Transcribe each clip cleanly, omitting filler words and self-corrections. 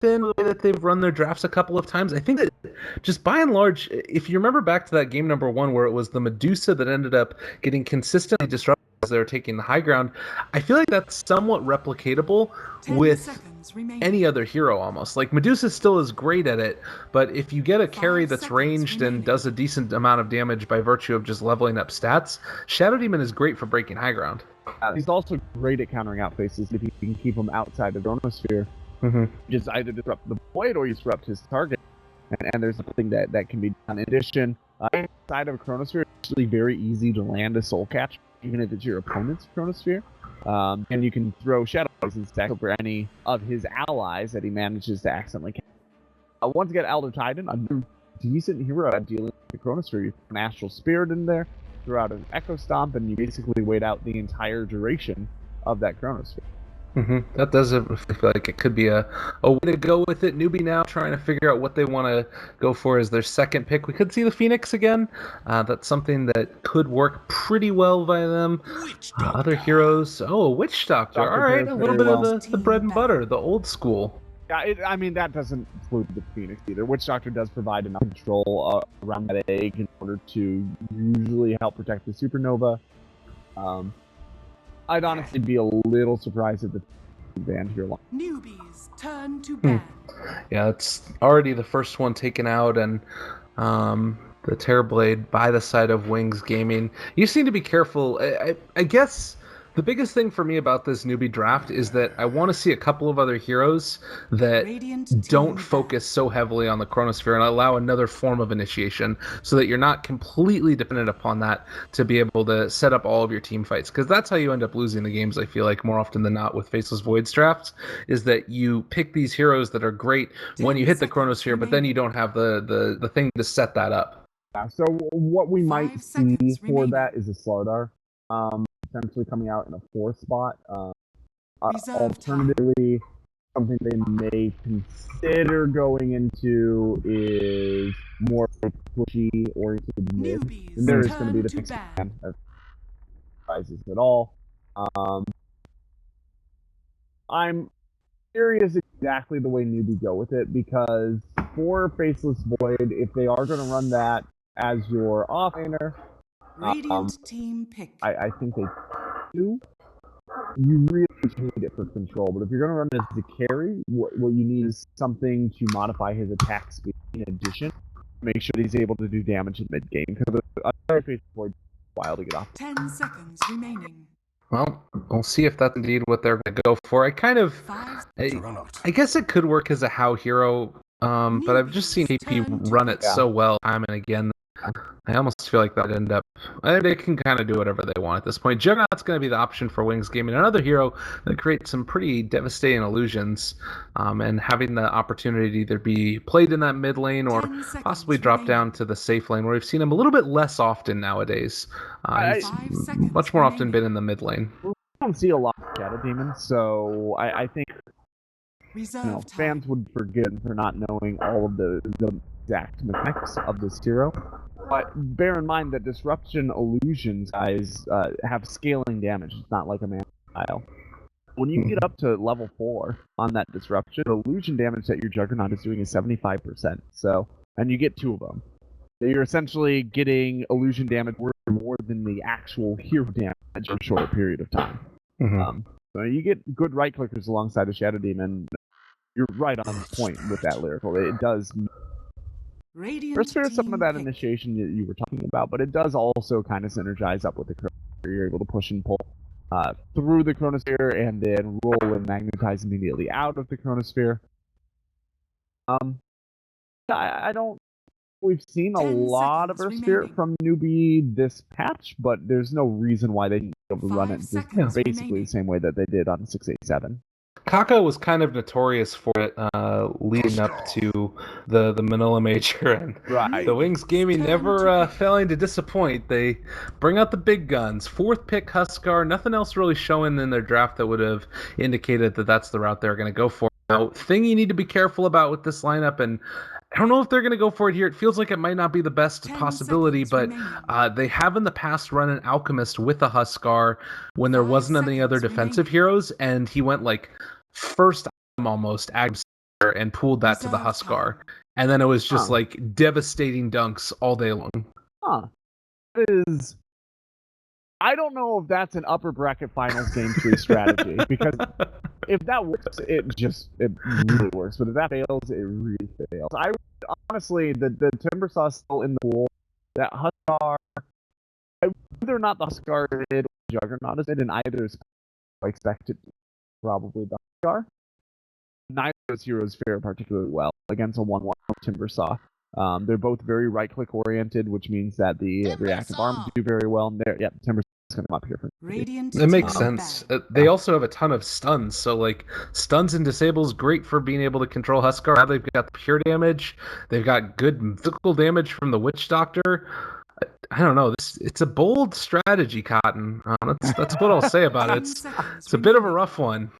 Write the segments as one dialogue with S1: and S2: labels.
S1: in the way that they've run their drafts a couple of times. I think that just by and large, if you remember back to that game number 1 where it was the Medusa that ended up getting consistently disrupted as they were taking the high ground, I feel like that's somewhat replicatable with any other hero almost. Like Medusa still is great at it, but if you get a carry that's ranged and does a decent amount of damage by virtue of just leveling up stats, Shadow Demon is great for breaking high ground.
S2: He's also great at countering out faces if you can keep him outside the chronosphere. Just either disrupt the void or disrupt his target. And there's something that can be done. In addition, inside of a chronosphere, it's actually very easy to land a soul catch, even if it's your opponent's chronosphere. And you can throw Shadow Poison stack over any of his allies that he manages to accidentally catch. Once again, Elder Titan, a decent hero at dealing with the chronosphere. You throw an Astral Spirit in there, throw out an Echo Stomp, and you basically wait out the entire duration of that chronosphere.
S1: That does feel like it could be a way to go with it. Newbee now trying to figure out what they want to go for as their second pick. We could see the Phoenix again. That's something that could work pretty well by them. Other heroes. Oh, a Witch Doctor. All right, a little bit of the bread and butter, the old school.
S2: Yeah, I mean, that doesn't include the Phoenix either. Witch Doctor does provide enough control around that egg in order to usually help protect the Supernova. I'd honestly be a little surprised if the banned here long.
S3: Newbees turn to ban.
S1: Yeah, it's already the first one taken out, and the Terrorblade by the side of Wings Gaming. You seem to be careful. I guess the biggest thing for me about this Newbee draft is that I want to see a couple of other heroes that don't focus so heavily on the Chronosphere and allow another form of initiation so that you're not completely dependent upon that to be able to set up all of your team fights. Because that's how you end up losing the games, I feel like, more often than not with Faceless Voids drafts, is that you pick these heroes that are great when you hit the Chronosphere, but then you don't have the thing to set that up.
S2: Yeah, so what we might see for that is a Slardar. Essentially coming out in a 4th spot. Alternatively, something they may consider going into is more pushy-oriented mid. There is going to be the fixed ban of prizes at all. I'm curious exactly the way Newbee go with it, because for Faceless Void, if they are going to run that as your offlaner,
S3: team pick.
S2: I think they do. You really need it for control, but if you're going to run it as a carry, what you need is something to modify his attack speed in addition. Make sure he's able to do damage in mid-game, because other Faceless Void is a while to get off.
S3: 10 seconds remaining.
S1: Well, we'll see if that's indeed what they're going to go for. I guess it could work as a How hero, but I've just seen KP run it so well time and again. I almost feel like that would end up... They can kind of do whatever they want at this point. Juggernaut's going to be the option for Wings Gaming, another hero that creates some pretty devastating illusions, and having the opportunity to either be played in that mid lane or possibly drop down to the safe lane, where we've seen him a little bit less often nowadays. He's much more often been in the mid lane.
S2: We don't see a lot of Shadow Demon, so I think fans would forgive him for not knowing all of the exact mechanics of this hero. But bear in mind that Disruption Illusions, guys, have scaling damage. It's not like a mana style. When you get up to level 4 on that Disruption, the illusion damage that your Juggernaut is doing is 75%. And you get 2 of them. You're essentially getting illusion damage worth more than the actual hero damage in a shorter period of time. So you get good right clickers alongside a Shadow Demon. You're right on point with that lyrical. It does. There's some of that initiation that you were talking about, but it does also kind of synergize up with the Chronosphere. You're able to push and pull through the Chronosphere and then roll and magnetize immediately out of the Chronosphere. I don't... We've seen a lot of Earth Spirit from Newbee this patch, but there's no reason why they didn't be able to run it just basically the same way that they did on 687.
S1: Kaka was kind of notorious for it leading up to the Manila Major, and the Wings Gaming never failing to disappoint. They bring out the big guns. 4th pick Huskar, nothing else really showing in their draft that would have indicated that that's the route they're going to go for. Now, thing you need to be careful about with this lineup, and I don't know if they're going to go for it here. It feels like it might not be the best possibility, but they have in the past run an Alchemist with a Huskar when there wasn't any other defensive heroes, and he went like first item almost, and pooled that to the
S3: Reserve
S1: Huskar.
S3: time.
S1: And then it was just
S2: Huh.
S1: like devastating dunks all day long.
S2: Huh. That is. I don't know if that's an upper bracket finals game 3 strategy, because if that works, it really works. But if that fails, it really fails. I would, honestly, the Timbersaw still in the pool. That Huskar, whether or not the Huskar did or Juggernaut is it, and either is expected probably the Huskar. Neither of those heroes fare particularly well against a 1-1 Timbersaw. They're both very right-click oriented, which means that the reactive arms do very well. Yeah, Timbersaw's going to come up here for
S3: Radiant
S1: It makes
S3: team
S1: sense.
S3: ban.
S1: They also have a ton of stuns, so like stuns and disables great for being able to control Huskar. Now they've got the pure damage. They've got good physical damage from the Witch Doctor. I don't know. It's a bold strategy, Cotton. That's what I'll say about it.
S3: 10 seconds
S1: It's a bit of a
S3: remaining.
S1: rough one.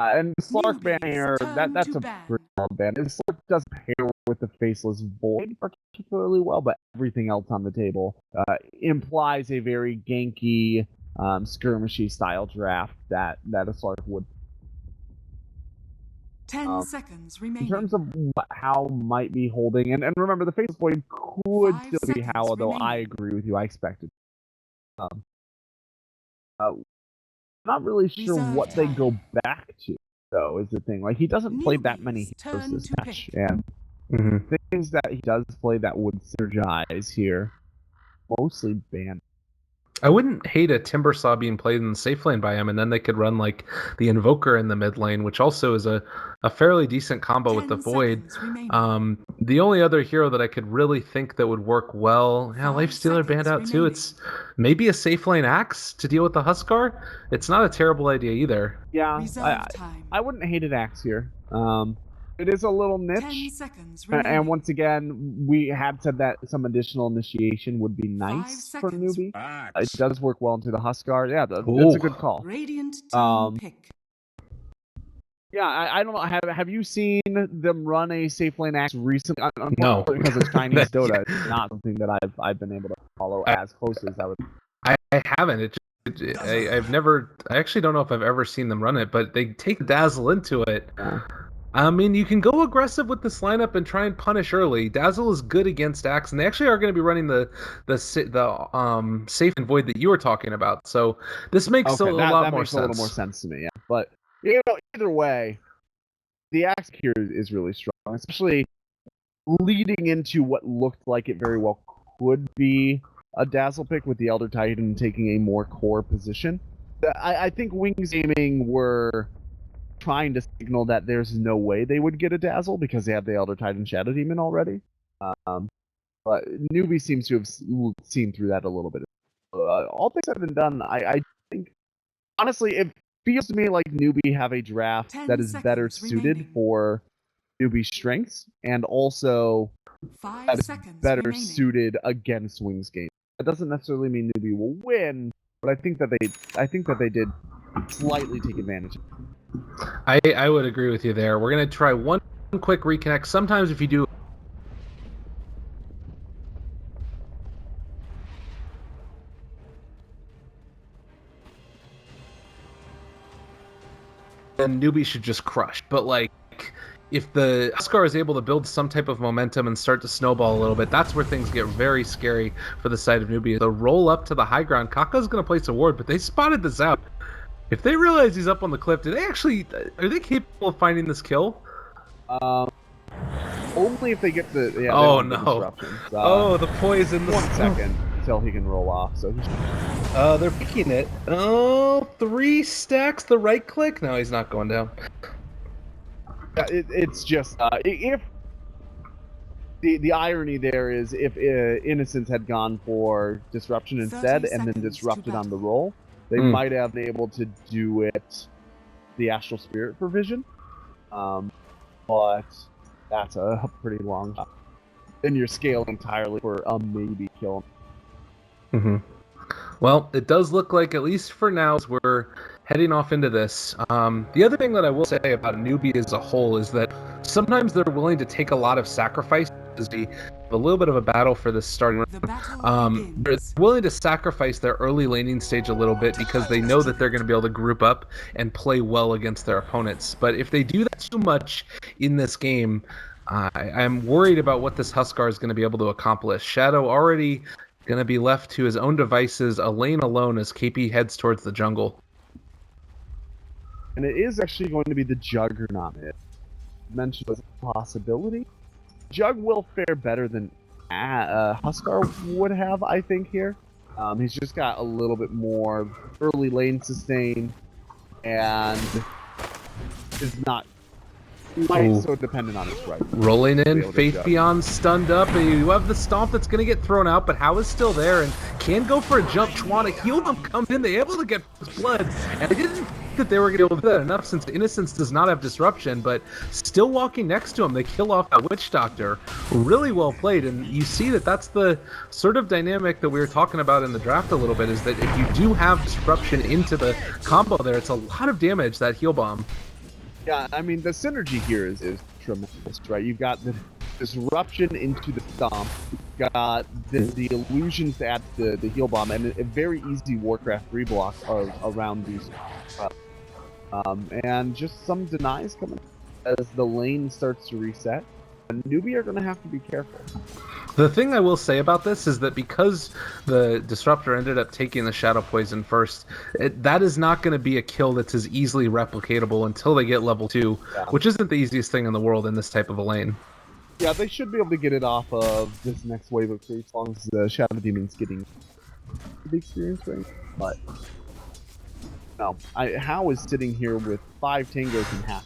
S2: And Slark ban
S3: Newbees
S2: here,
S3: turn
S2: that's
S3: to
S2: a
S3: ban.
S2: pretty solid ban. And Slark does pair with the Faceless Void particularly well, but everything else on the table implies a very ganky, skirmishy style draft that a Slark would.
S3: 10 seconds remaining.
S2: In terms of how might be holding, and remember, the Faceless Void could
S3: 5
S2: still be
S3: seconds
S2: how, although I
S3: remaining.
S2: agree with you, I expected. Not really sure
S3: Reserve
S2: what they
S3: time.
S2: go back to, though, is the thing. Like, he doesn't play that many
S3: Newbees
S2: heroes
S3: turn
S2: this
S3: to
S2: match,
S3: pick.
S2: and things that he does play that would synergize here, mostly banned.
S1: I wouldn't hate a Timbersaw being played in the safe lane by him, and then they could run like the Invoker in the mid lane, which also is a fairly decent combo with the
S3: 10
S1: Void.
S3: seconds remaining.
S1: The only other hero that I could really think that would work well, yeah,
S3: 5
S1: Lifestealer banned
S3: seconds
S1: out too.
S3: remaining.
S1: It's maybe a safe lane Axe to deal with the Huskar. It's not a terrible idea either.
S2: Yeah,
S3: Reserve time.
S2: I wouldn't hate an Axe here. It is a little
S3: 10
S2: niche,
S3: seconds remaining.
S2: and once again, we had said that some additional initiation would be
S3: 5
S2: nice for
S3: seconds.
S2: Newbee. It does work well into the Huskar. Yeah, that's a good call.
S3: Radiant team
S2: Um,
S3: pick.
S2: Yeah, I don't know. Have you seen them run a safe lane Axe recently?
S1: No.
S2: Because it's Chinese
S1: Yeah.
S2: Dota. It's not something that I've been able to follow as closely as I would.
S1: I haven't. I've never. I actually don't know if I've ever seen them run it, but they take Dazzle into it.
S2: Yeah.
S1: I mean, you can go aggressive with this lineup and try and punish early. Dazzle is good against Axe, and they actually are going to be running the safe and void that you were talking about. So this makes a lot more
S2: makes
S1: sense.
S2: a little more sense to me. Yeah, but either way, the Axe here is really strong, especially leading into what looked like it very well could be a Dazzle pick with the Elder Titan taking a more core position. I think Wings Gaming were trying to signal that there's no way they would get a Dazzle because they have the Elder Titan Shadow Demon already. But Newbee seems to have seen through that a little bit. All things have been done. I think, honestly, it feels to me like Newbee have a draft
S3: 10
S2: that is better
S3: seconds
S2: suited
S3: remaining.
S2: for Newbee's strengths, and also
S3: 5
S2: that is
S3: seconds
S2: better
S3: remaining.
S2: suited against Wings Game. That doesn't necessarily mean Newbee will win, but I think that they did slightly take advantage.
S1: I would agree with you there. We're going to try one quick reconnect. Sometimes if you do then Newbie should just crush. But like, if the Huskar is able to build some type of momentum and start to snowball a little bit, that's where things get very scary for the side of Newbie. The roll up to the high ground, Kaka's going to place a ward, but they spotted this out. If they realize he's up on the cliff, are they capable of finding this kill?
S2: Only if they get the
S1: Oh,
S2: the
S1: no.
S2: disruptions.
S1: Oh, the poison.
S2: 1 second until he can roll off. So
S1: they're picking it. Oh, 3 stacks the right click? No, he's not going down.
S2: it's just if the irony there is if Innocence had gone for disruption instead and then disrupted on the roll, they might have been able to do it the Astral Spirit for Vision. But that's a pretty long shot. Then you're scaling entirely for a maybe kill.
S1: Mm-hmm. Well, it does look like, at least for now, as we're heading off into this. The other thing that I will say about Newbie as a whole is that sometimes they're willing to take a lot of sacrifice is a little bit of a battle for this starting
S3: The
S1: round.
S3: battle
S1: They're
S3: begins.
S1: willing to sacrifice their early laning stage a little bit because they know that they're going to be able to group up and play well against their opponents. But if they do that too much in this game, I'm worried about what this Huskar is going to be able to accomplish. Shadow already going to be left to his own devices, a lane alone as KP heads towards the jungle.
S2: And it is actually going to be the Juggernaut. It mentioned as a possibility. Jug will fare better than Huskar would have, I think, here. He's just got a little bit more early lane sustain and is not quite so dependent on his rifle.
S1: Rolling in, Faith Beyond stunned up, and you have the Stomp that's going to get thrown out, but How is still there and can go for a jump. Chuana healed them, comes in, they able to get his blood, and I didn't think that they were going to be able to do that enough since Innocence does not have disruption, but still walking next to him, they kill off that Witch Doctor. Really well played, and you see that that's the sort of dynamic that we were talking about in the draft a little bit, is that if you do have disruption into the combo there, it's a lot of damage, that heal bomb.
S2: Yeah, I mean, the synergy here is tremendous, right? You've got the disruption into the Stomp, you've got the illusions to add to the heal bomb, and a very easy Warcraft reblock around these. And just some denies coming as the lane starts to reset. And Newbee are going to have to be careful.
S1: The thing I will say about this is that because the Disruptor ended up taking the Shadow Poison first, that is not going to be a kill that's as easily replicatable until they get level 2, which isn't the easiest thing in the world in this type of a lane.
S2: Yeah, they should be able to get it off of this next wave of creeps, as long as the Shadow Demon's getting the experience range. But no, How is sitting here with 5 Tangos in half.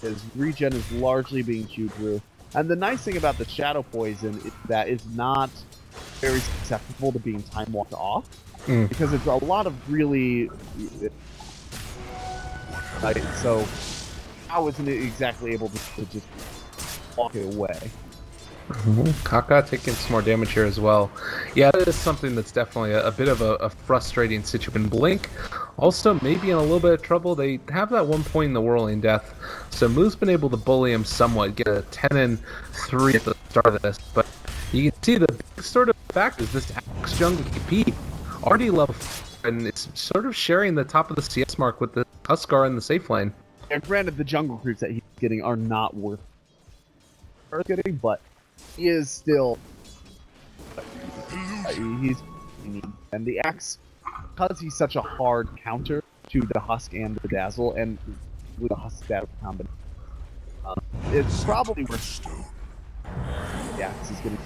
S2: His regen is largely being chewed through. And the nice thing about the Shadow Poison is that it's not very susceptible to being time walked off. Because it's a lot of really... Right, so How isn't exactly able to just walk it away.
S1: Kaka taking some more damage here as well. Yeah, that is something that's definitely a bit of a frustrating situation. Blink also maybe in a little bit of trouble. They have that one point in the Whirling Death, so Moo's been able to bully him somewhat, get a 10 and 3 at the start of this, but you can see the big sort of fact is this Axe Jungle KP already level 4, and it's sort of sharing the top of the CS mark with the Huskar in the safe lane.
S2: And granted, the jungle creeps that he's getting are not worth getting, but he is still and the Axe, because he's such a hard counter to the Husk and the Dazzle, and with the Husk Dazzle combination, it's probably worth the Axe is getting.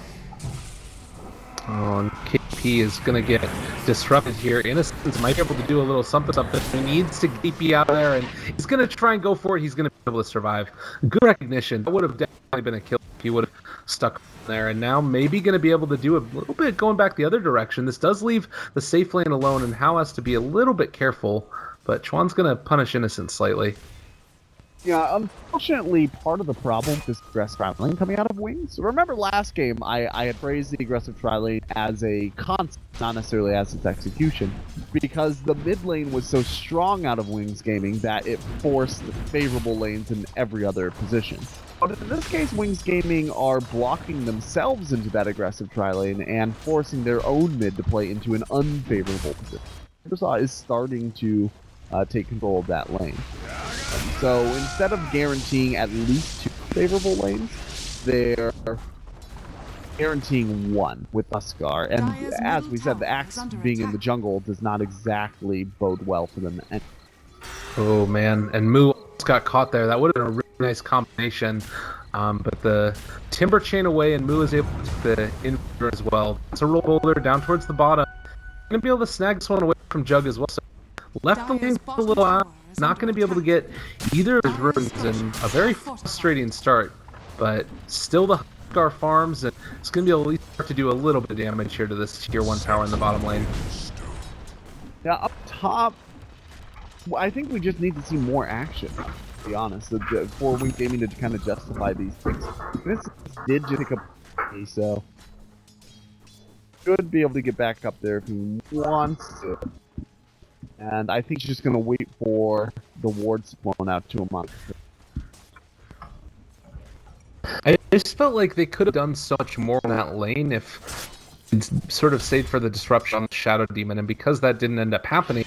S1: Oh, and KP is going to get disrupted here. Innocence might be able to do a little something. He needs to KP out there, and he's going to try and go for it. He's going to be able to survive. Good recognition. That would have definitely been a kill if he would have stuck there. And now maybe going to be able to do a little bit going back the other direction. This does leave the safe lane alone, and Hal has to be a little bit careful. But Chuan's going to punish Innocence slightly.
S2: Yeah, unfortunately, part of the problem with this aggressive tri-lane coming out of Wings. Remember last game, I had praised the aggressive tri-lane as a concept, not necessarily as its execution, because the mid lane was so strong out of Wings Gaming that it forced favorable lanes in every other position. But in this case, Wings Gaming are blocking themselves into that aggressive tri-lane and forcing their own mid to play into an unfavorable position. Microsoft is starting to take control of that lane. So instead of guaranteeing at least 2 favorable lanes, they're guaranteeing 1 with Huskar. And as we said, the Axe being in the jungle does not exactly bode well for them.
S1: Oh man, and Moo got caught there. That would have been a really nice combination. But the Timber Chain away, and Moo is able to take the inverter as well. It's a roll boulder down towards the bottom. Going to be able to snag this one away from Jug as well. So left the lane for a little while. Not going to be able to get either of his runes in a very frustrating start, but still the Huskar farms, and it's going to be able to at least start to do a little bit of damage here to this tier 1 tower in the bottom lane.
S2: Yeah, up top, I think we just need to see more action, to be honest, for Wings Gaming to kind of justify these things. This did just pick up, so should be able to get back up there if he wants to. And I think he's just going to wait for the wards blown out to him.
S1: I just felt like they could have done so much more in that lane if it's sort of saved for the disruption on the Shadow Demon, and because that didn't end up happening,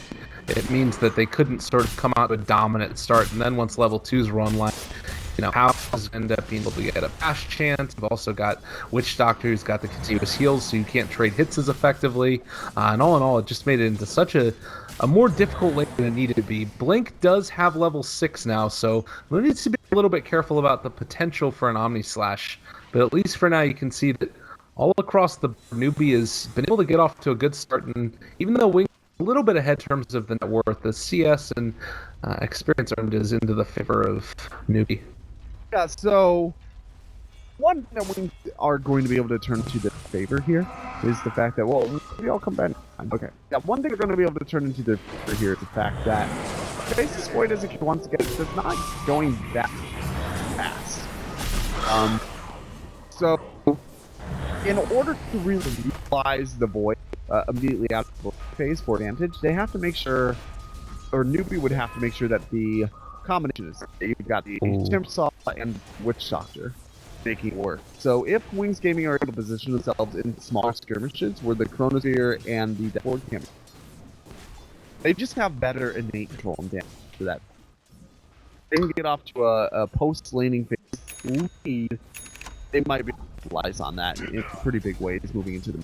S1: it means that they couldn't sort of come out with a dominant start, and then once level 2s were online, House end up being able to get a bash chance. You've also got Witch Doctor who's got the continuous heals, so you can't trade hits as effectively. And all in all, it just made it into such a more difficult lane than it needed to be. Blink does have level 6 now, so we need to be a little bit careful about the potential for an Omni Slash. But at least for now, you can see that all across the Newbee has been able to get off to a good start, and even though Wing a little bit ahead in terms of the net worth, the CS and experience earned is into the favor of Newbee.
S2: Yeah, so one thing that we are going to be able to turn to the favor here is the fact that, well, maybe I'll come back. Okay. Yeah, one thing we're going to be able to turn into the favor here is the fact that Basis Void, as it once again, is not going that fast. So, in order to really utilize the Void immediately out of the phase for advantage, they have to make sure, or Newbee would have to make sure that the combination is you've got the Timbersaw and Witch Doctor making it work. So if Wings Gaming are able to position themselves in smaller skirmishes where the Chronosphere and the Deathboard can be, they just have better innate control and damage for that. They can get off to a post-laning phase lead. They might be able to capitalize on that in pretty big ways moving into the...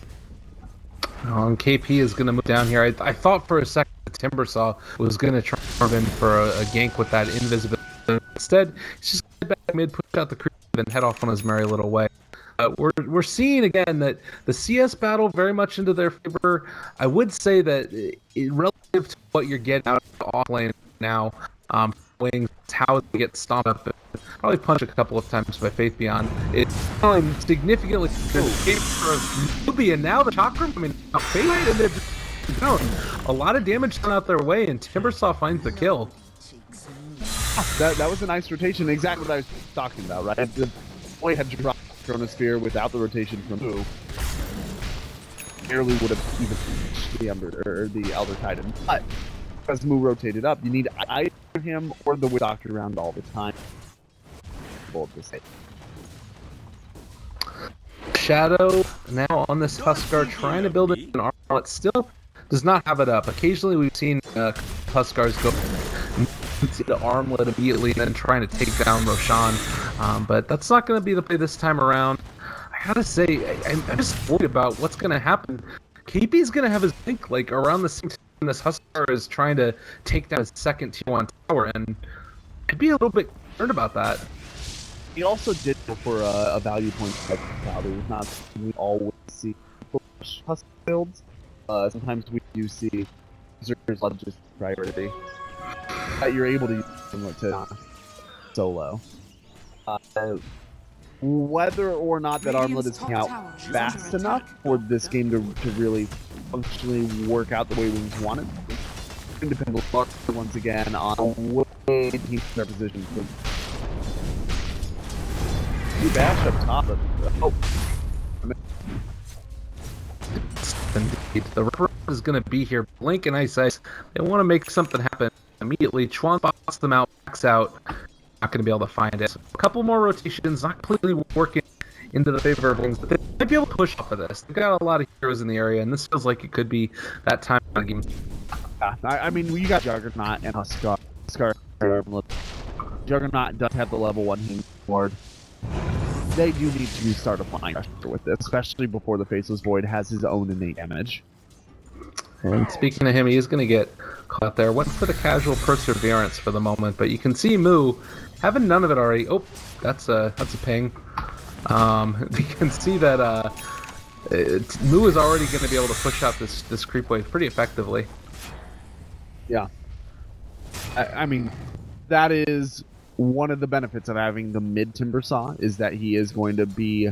S1: And KP is going to move down here. I thought for a second Timbersaw was going to try in for a gank with that invisibility. Instead, he's just going to back mid, push out the creep, and head off on his merry little way. We're seeing again that the CS battle very much into their favor. I would say that relative to what you're getting out of the off lane now, Wings, how they get stomped up, probably punched a couple of times by Faith Beyond. It's significantly for Newbee, and now the Chakram, Faith ended up down. A lot of damage done out their way, and Timbersaw finds the kill.
S2: That was a nice rotation, exactly what I was talking about, right? The boy had dropped Chronosphere without the rotation from Moo. Barely would have even reached the Elder Titan. But as Moo rotated up, you need either him or the Witch Doctor around all the time.
S1: Shadow now on this Huskar trying to build an armor that still does not have it up. Occasionally we've seen Huskars go to the armlet immediately and then trying to take down Roshan, but that's not going to be the play this time around. I gotta say, I'm just worried about what's going to happen. KP's going to have his think like around the same time this Huskar is trying to take down his second tier 1 tower, and I'd be a little bit concerned about that.
S2: He also did go for a value point value. It's not something we always see Huskar builds. Sometimes we do see Berserkers love just priority. That you're able to use them to solo. Whether or not that armlet is coming out fast enough for this game to really functionally work out the way Wings want it, it depends once again on what teams are positioned. You bash up top of
S1: Indeed. The Ripper is going to be here. Blink and Ice Ice, they want to make something happen immediately. Chuan spots them out, backs out. Not going to be able to find it. So a couple more rotations, not completely working into the favor of Wings, but they might be able to push off of this. They've got a lot of heroes in the area, and this feels like it could be that time of the game.
S2: Yeah, I mean, you got Juggernaut and Huskar. Juggernaut does have the level 1 healing board. They do need to start applying pressure with this, especially before the Faceless Void has his own innate damage.
S1: And speaking of him, he is going to get caught there. Went for the casual perseverance for the moment, but you can see Moo having none of it already. Oh, that's a ping. You can see that Moo is already going to be able to push out this creep wave pretty effectively.
S2: Yeah. I mean, that is one of the benefits of having the mid Timbersaw, is that he is going to be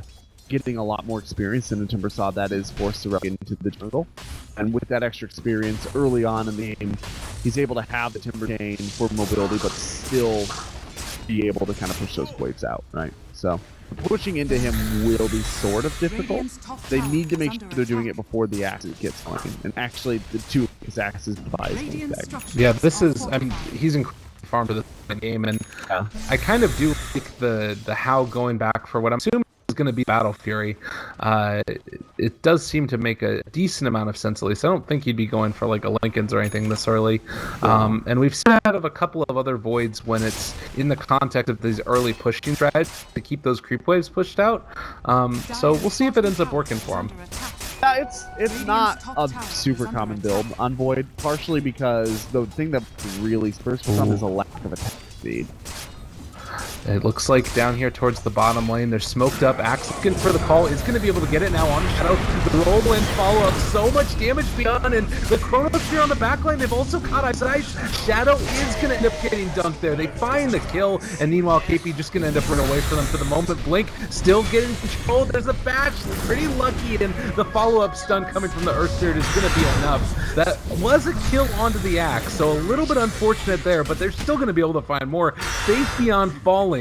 S2: getting a lot more experience than a Timbersaw that is forced to run into the jungle. And with that extra experience early on in the game, he's able to have the Timber Chain for mobility, but still be able to kind of push those waves out, right? So pushing into him will be sort of difficult. They need to make sure they're doing it before the axes gets going. And actually, the two of his axes buys.
S1: Yeah, this is, I mean, he's incredibly farm for the game, and I kind of do the How going back for what I'm assuming is going to be Battle Fury. It does seem to make a decent amount of sense, at least. I don't think he'd be going for like a Lincoln's or anything this early. And we've seen out of a couple of other voids when it's in the context of these early pushing strategies to keep those creep waves pushed out. So we'll see if it ends up working for him.
S2: Yeah, it's not a super common build on Void, partially because the thing that really spurs for some is a lack of attack speed.
S1: It looks like down here towards the bottom lane, they're smoked up. Axe looking for the call, is going to be able to get it now on Shadow. The roll and follow up, so much damage being done, and the Chronosphere on the back line, they've also caught eyesight. Shadow is going to end up getting dunked there. They find the kill, and meanwhile, KP just going to end up running away from them for the moment. Blink still getting control. There's a batch, pretty lucky, and the follow-up stun coming from the Earth Spirit is going to be enough. That was a kill onto the Axe, so a little bit unfortunate there, but they're still going to be able to find more. Safe beyond falling.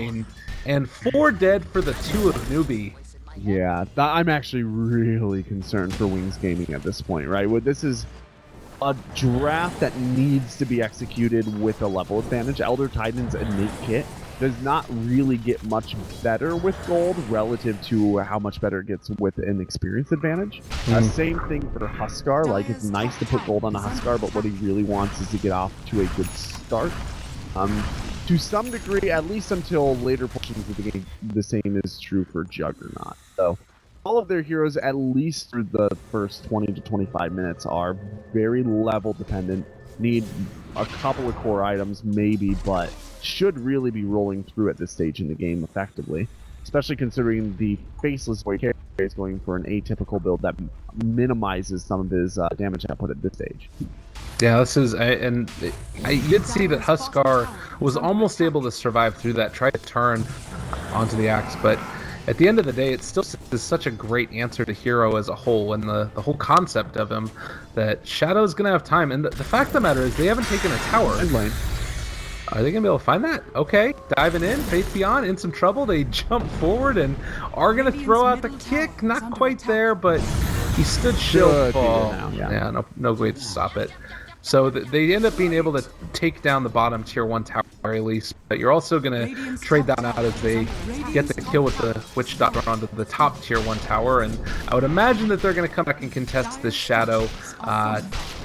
S1: And 4 dead for the 2 of Newbee.
S2: Yeah, I'm actually really concerned for Wings Gaming at this point, right? This is a draft that needs to be executed with a level advantage. Elder Titan's innate kit does not really get much better with gold relative to how much better it gets with an experience advantage. Same thing for Huskar. Like, it's nice to put gold on a Huskar, but what he really wants is to get off to a good start. To some degree, at least until later portions of the game, the same is true for Juggernaut. So, all of their heroes, at least through the first 20 to 25 minutes, are very level dependent, need a couple of core items maybe, but should really be rolling through at this stage in the game effectively, especially considering the Faceless Void character is going for an atypical build that minimizes some of his damage output at this stage.
S1: Yeah, this is, and I did see that Huskar was almost able to survive through that, try to turn onto the Axe, but at the end of the day, it still is such a great answer to Hero as a whole, and the whole concept of him, that Shadow's going to have time, and the fact of the matter is they haven't taken a tower.
S2: End lane.
S1: Are they going to be able to find that? Okay, diving in, Faith Beyond, in some trouble, they jump forward and are going to throw out the kick, not quite there, but he stood shield fall. Yeah, no way to stop it. So they end up being able to take down the bottom tier 1 tower at least, but you're also going to trade that out as they get the kill with the Witch Doctor onto the top tier 1 tower, and I would imagine that they're going to come back and contest this Shadow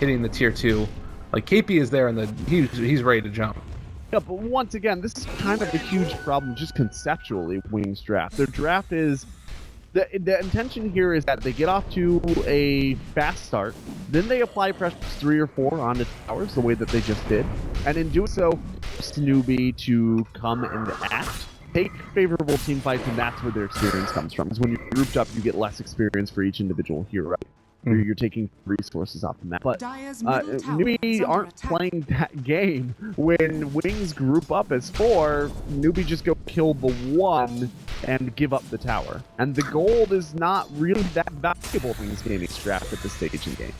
S1: hitting the tier 2. Like, KP is there and he's ready to jump.
S2: Yeah, but once again, this is kind of a huge problem just conceptually, Wings draft. Their draft is... The intention here is that they get off to a fast start, then they apply pressure 3 or 4 onto towers the way that they just did, and in doing so, force Newbee to come and act, take favorable team fights, and that's where their experience comes from. Because when you're grouped up, you get less experience for each individual hero, right? You're taking resources off the map. But Newbee aren't playing that game. When Wings group up as 4, Newbee just go kill the 1 and give up the tower. And the gold is not really that valuable in this gaming draft at this stage in the game.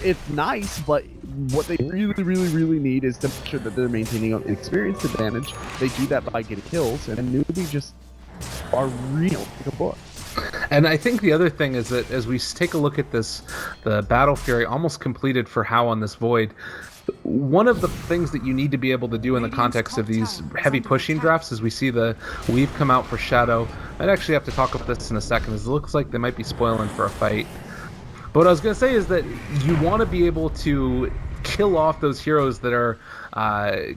S2: It's nice, but what they really need is to make sure that they're maintaining an experience advantage. They do that by getting kills, and Newbee just are real like a book.
S1: And I think the other thing is that as we take a look at this, the Battle Fury almost completed for How on this Void, one of the things that you need to be able to do in the context of these heavy pushing drafts is we see the Weave come out for Shadow. I'd actually have to talk about this in a second, as it looks like they might be spoiling for a fight. But what I was going to say is that you want to be able to kill off those heroes that are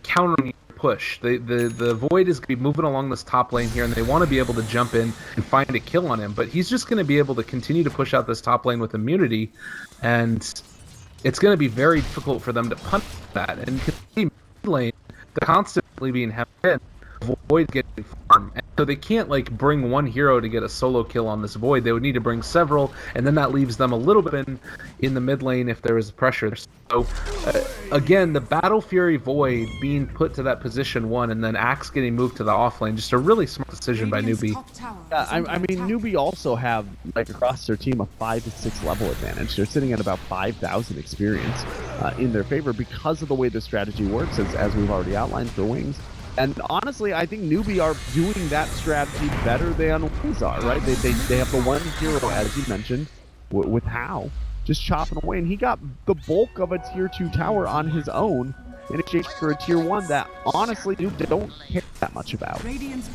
S1: countering push. The Void is going to be moving along this top lane here, and they want to be able to jump in and find a kill on him, but he's just going to be able to continue to push out this top lane with immunity, and it's going to be very difficult for them to punish that. And mid lane, they're constantly being hit, Void getting farm, and so they can't like bring one hero to get a solo kill on this Void. They would need to bring several, and then that leaves them a little bit in the mid lane if there is pressure. So again, the Battle Fury Void being put to that position 1, and then Axe getting moved to the off lane, just a really smart decision by Newbee.
S2: Yeah, I mean, Newbee also have, like, across their team, a 5 to 6 level advantage. They're sitting at about 5,000 experience in their favor because of the way the strategy works, as we've already outlined for Wings. And honestly, I think Newbee are doing that strategy better than Wings are, right? They have the one hero, as you mentioned, with How, just chopping away. And he got the bulk of a tier 2 tower on his own in exchange for a tier 1 that, honestly, you don't care that much about.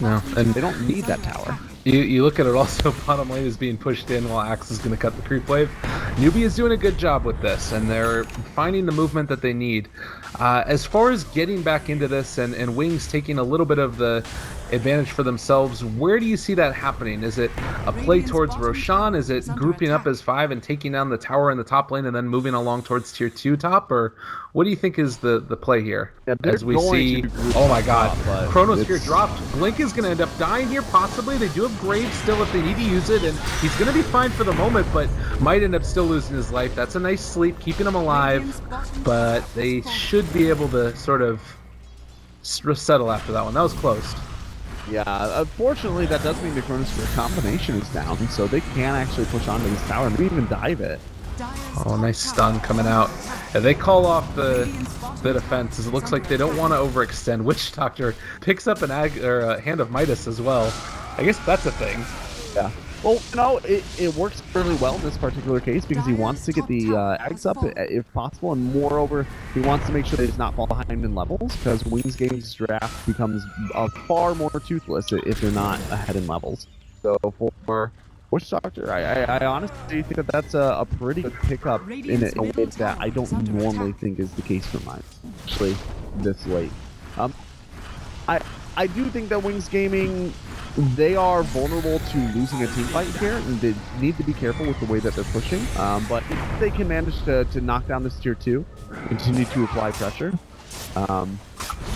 S1: No, and
S2: They don't need that tower.
S1: You look at it also, bottom lane is being pushed in while Axe is going to cut the creep wave. Newbee is doing a good job with this, and they're finding the movement that they need. As far as getting back into this and Wings taking a little bit of the advantage for themselves, where do you see that happening? Is it a play towards Roshan? Is it grouping up as 5 and taking down the tower in the top lane and then moving along towards tier 2 top? Or what do you think is the play here?
S2: Yeah,
S1: as we see, oh my god, Chronosphere dropped. Blink is going to end up dying here, possibly. They do have Graves still if they need to use it, and he's going to be fine for the moment, but might end up still losing his life. That's a nice sleep, keeping him alive, but they should be able to sort of settle after that one. That was close.
S2: Yeah, unfortunately, that does mean the Chronosphere combination is down, so they can't actually push onto this tower and even dive it.
S1: Oh, nice stun coming out. Yeah, they call off the defense, as it looks like they don't want to overextend. Witch Doctor picks up a Hand of Midas as well. I guess that's a thing.
S2: Yeah. Well, no, it works really well in this particular case because he wants to get the Ags up if possible, and moreover, he wants to make sure that he does not fall behind in levels, because Wings Game's draft becomes far more toothless if they're not ahead in levels. So for Witch Doctor, I honestly think that that's a pretty good pickup in a way that I don't normally think is the case for mine, especially this late. I do think that Wings Gaming, they are vulnerable to losing a team fight here, and they need to be careful with the way that they're pushing. But if they can manage to knock down this tier 2, continue to apply pressure,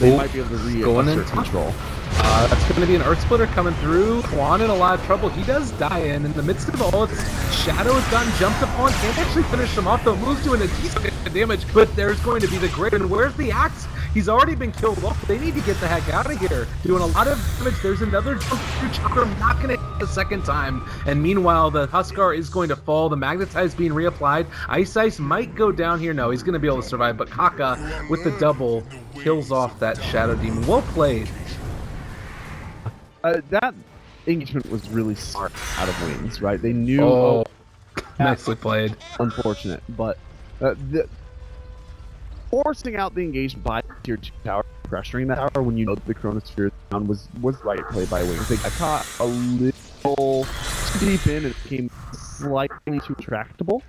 S2: they might be able to reassert control.
S1: That's going to be an Earth Splitter coming through. Quan in a lot of trouble. He does die in the midst of all its Shadow has gotten jumped upon. Can't actually finish him off, though. Moves doing a decent damage, but there's going to be the Great. And where's the Axe? He's already been killed off. They need to get the heck out of here. Doing a lot of damage. There's another jump through Chakra. Not going to hit the second time. And meanwhile, the Huskar is going to fall. The Magnetize being reapplied. Ice might go down here. No, he's going to be able to survive. But Kaka, with the double, kills off that Shadow Demon. Well played.
S2: That engagement was really smart out of Wings, right? They knew...
S1: Nicely played.
S2: Unfortunate, but forcing out the engagement by tier 2 tower, pressuring that tower when you know the Chronosphere down was right play by Wings. They got caught a little too deep in and became slightly too tractable,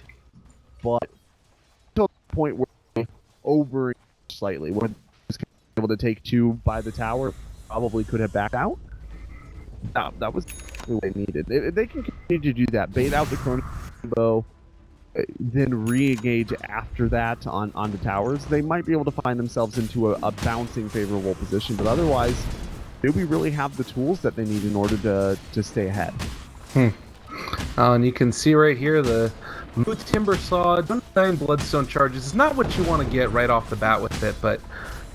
S2: but to the point where they over slightly. When they was able to take 2 by the tower, probably could have backed out. That was what they needed. If they can continue to do that, bait out the Chrono, then re-engage after that on the towers, they might be able to find themselves into a bouncing favorable position. But otherwise, Newbee really have the tools that they need in order to stay ahead.
S1: And you can see right here the Moot Timber Saw, Undying Bloodstone charges. It's not what you want to get right off the bat with it, but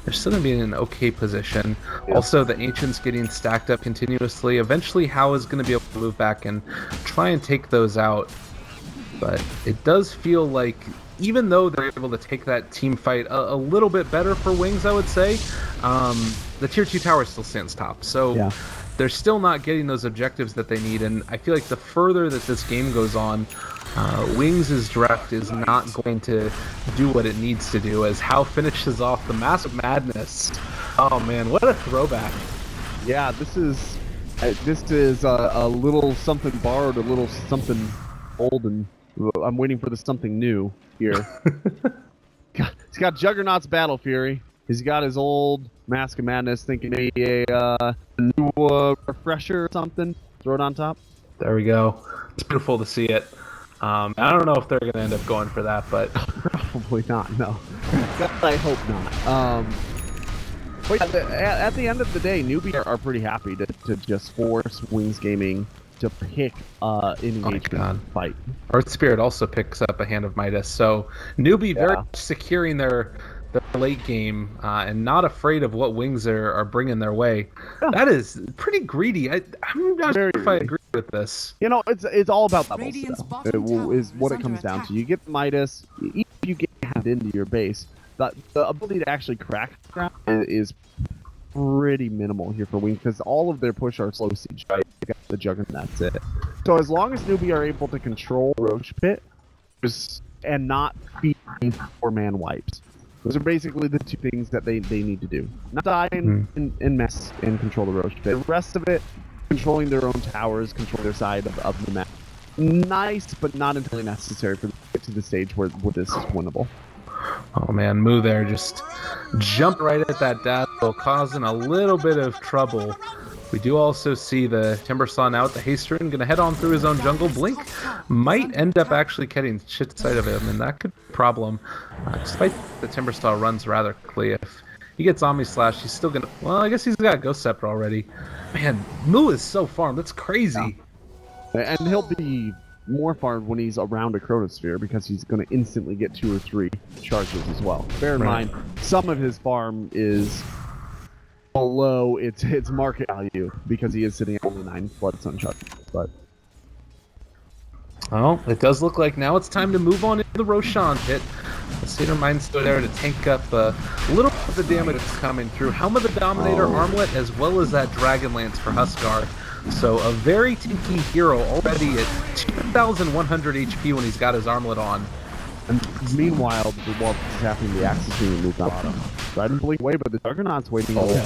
S1: they're still going to be in an okay position. Yeah. Also, the Ancients getting stacked up continuously. Eventually, Hao is going to be able to move back and try and take those out. But it does feel like, even though they're able to take that team fight a little bit better for Wings, I would say, the Tier 2 tower still stands top. So yeah, they're still not getting those objectives that they need. And I feel like the further that this game goes on, Wings' draft is not going to do what it needs to do, as Hao finishes off the Massive Madness. Oh man, what a throwback.
S2: Yeah, this is a little something borrowed, a little something old, and I'm waiting for the something new here. He's got Juggernaut's Battle Fury. He's got his old Mask of Madness, thinking maybe a new refresher or something. Throw it on top.
S1: There we go. It's beautiful to see it. I don't know if they're going to end up going for that, but...
S2: Probably not, no. I hope not. But at the end of the day, Newbee are pretty happy to just force Wings Gaming to pick an engagement fight. Earth
S1: Spirit also picks up a Hand of Midas, so Newbee very much securing their late game and not afraid of what Wings are bringing their way. Yeah. That is pretty greedy. I'm not sure if I agree with this.
S2: You know, it's all about levels, though. Is what it comes down to. You get the Midas, if you get into your base, the ability to actually crack ground is pretty minimal here for Wings, because all of their push are slow siege, right? They got the Juggernaut, that's it. So as long as Newbee are able to control Roche Pit and not be 4-man wipes, Those are basically the two things that they need to do. Not die and mess and control the Roche pit. The rest of it, controlling their own towers, controlling their side of the map. Nice, but not entirely necessary for them to get to the stage where this is winnable.
S1: Oh man, Moo there just jumped right at that dazzle, causing a little bit of trouble. We do also see the Timbersaw now at the haste rune, gonna head on through his own jungle. Blink might end up actually getting shit sight of him, and that could be a problem. Despite the Timbersaw runs rather quickly, if he gets Omni Slash, he's still gonna. Well, I guess he's got a Ghost Scepter already. Man, Moo is so farmed. That's crazy.
S2: Yeah. And he'll be more farmed when he's around a Chronosphere because he's going to instantly get 2 or 3 charges as well. Bear in mind, some of his farm is below its market value because he is sitting at only 9 Bloodstone charges. But
S1: well, it does look like now it's time to move on into the Roshan pit. The Satyr Mind's still there to tank up a little bit of the damage that's coming through. Helm of the Dominator Armlet as well as that Dragon Lance for Huskar. So a very tanky hero already at 2,100 HP when he's got his armlet on.
S2: And meanwhile, while this is happening, the Axe is being moved on bottom. So I didn't blink away, but the Juggernaut's waiting away.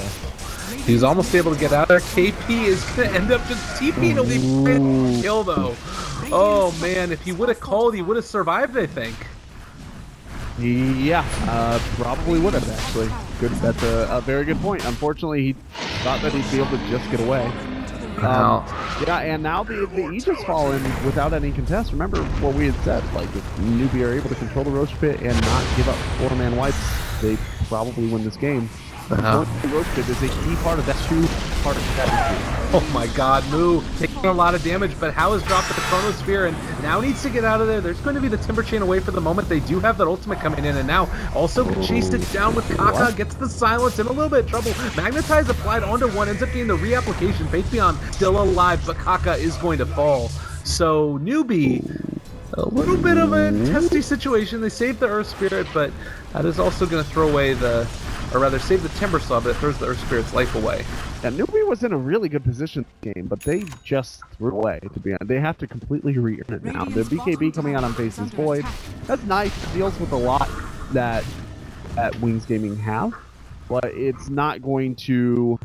S1: He's almost able to get out there. KP is going to end up just TP'ing away from the kill, though. Oh, man, if he would have called, he would have survived, I think.
S2: Yeah, probably would have, actually. Good. That's a very good point. Unfortunately, he thought that he'd be able to just get away. Yeah, and now the Aegis fall in without any contest. Remember what we had said, like if Newbee are able to control the Roche pit and not give up 4-man wipes, they probably win this game. The Roche pit is a key part of that 2-part strategy.
S1: Oh my god, Moo taking a lot of damage, but How has dropped the Chronosphere and now needs to get out of there. There's going to be the Timber Chain away for the moment. They do have that ultimate coming in, and now also chased it down with Kaka, gets the silence, in a little bit of trouble. Magnetize applied onto one, ends up getting the reapplication. Faithbeyond still alive, but Kaka is going to fall. So Newbee, a little bit of a testy situation. They saved the Earth Spirit, but that is also going to throw away the, or rather save the Timbersaw, but it throws the Earth Spirit's life away.
S2: Yeah, Newbee was in a really good position in the game, but they just threw it away, to be honest. They have to completely re-earn it now. The BKB coming out on Faces Void, that's nice. It deals with a lot that Wings Gaming have, but it's not going to